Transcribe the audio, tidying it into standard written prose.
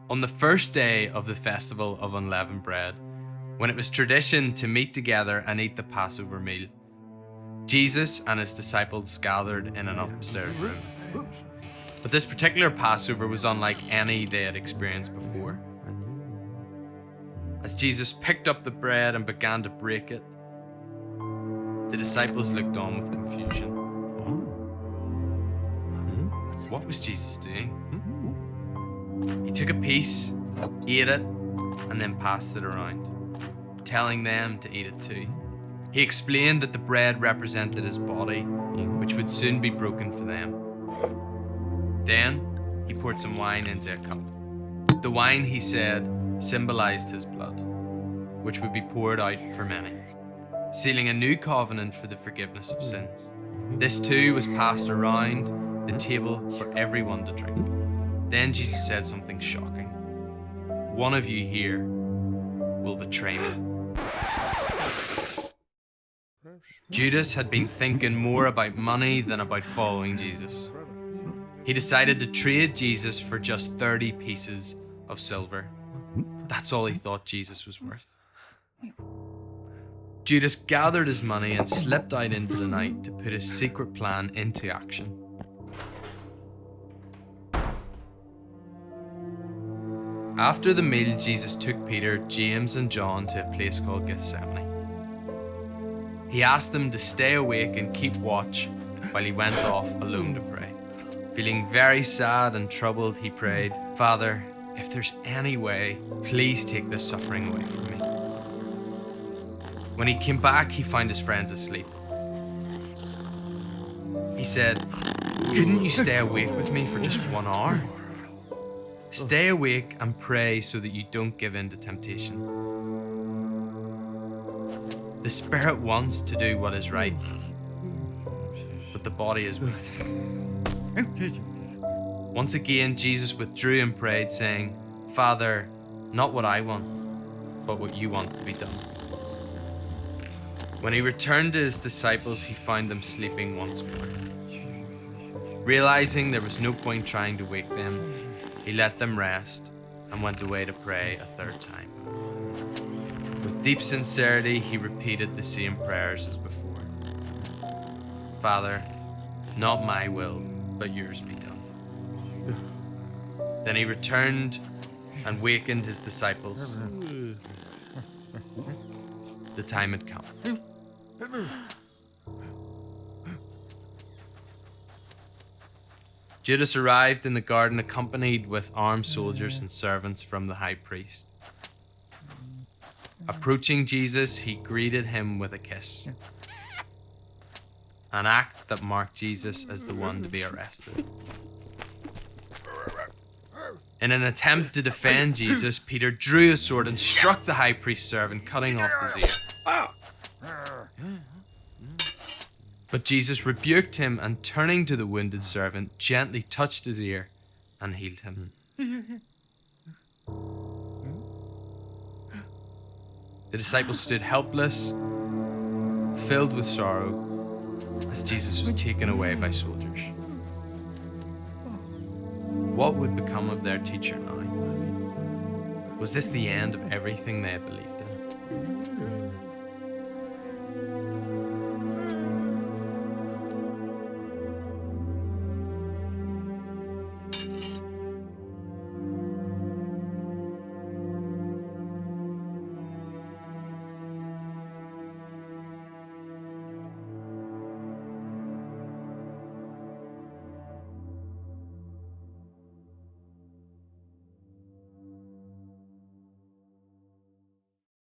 On the first day of the festival of unleavened bread, when it was tradition to meet together and eat the Passover meal, Jesus and his disciples gathered in an upstairs room. But this particular Passover was unlike any they had experienced before. As Jesus picked up the bread and began to break it, the disciples looked on with confusion. What was Jesus doing? He took a piece, ate it, and then passed it around, telling them to eat it too. He explained that the bread represented his body, which would soon be broken for them. Then he poured some wine into a cup. The wine, he said, symbolized his blood, which would be poured out for many, sealing a new covenant for the forgiveness of sins. This too was passed around the table for everyone to drink. Then Jesus said something shocking. One of you here will betray me. Judas had been thinking more about money than about following Jesus. He decided to trade Jesus for just 30 pieces of silver. That's all he thought Jesus was worth. Judas gathered his money and slipped out into the night to put his secret plan into action. After the meal, Jesus took Peter, James, and John to a place called Gethsemane. He asked them to stay awake and keep watch while he went off alone to pray. Feeling very sad and troubled, he prayed, "Father, if there's any way, please take this suffering away from me." When he came back, he found his friends asleep. He said, "Couldn't you stay awake with me for just 1 hour? Stay awake and pray so that you don't give in to temptation. The spirit wants to do what is right, but the body is weak." Once again, Jesus withdrew and prayed, saying, "Father, not what I want, but what you want to be done." When he returned to his disciples, he found them sleeping once more. Realizing there was no point trying to wake them, he let them rest and went away to pray a third time. With deep sincerity, he repeated the same prayers as before. "Father, not my will, but yours be done." Then he returned and wakened his disciples. The time had come. Judas arrived in the garden accompanied with armed soldiers and servants from the high priest. Approaching Jesus, he greeted him with a kiss, an act that marked Jesus as the one to be arrested. In an attempt to defend Jesus, Peter drew his sword and struck the high priest's servant, cutting off his ear. But Jesus rebuked him and, turning to the wounded servant, gently touched his ear and healed him. The disciples stood helpless, filled with sorrow, as Jesus was taken away by soldiers. What would become of their teacher now? Was this the end of everything they had believed in?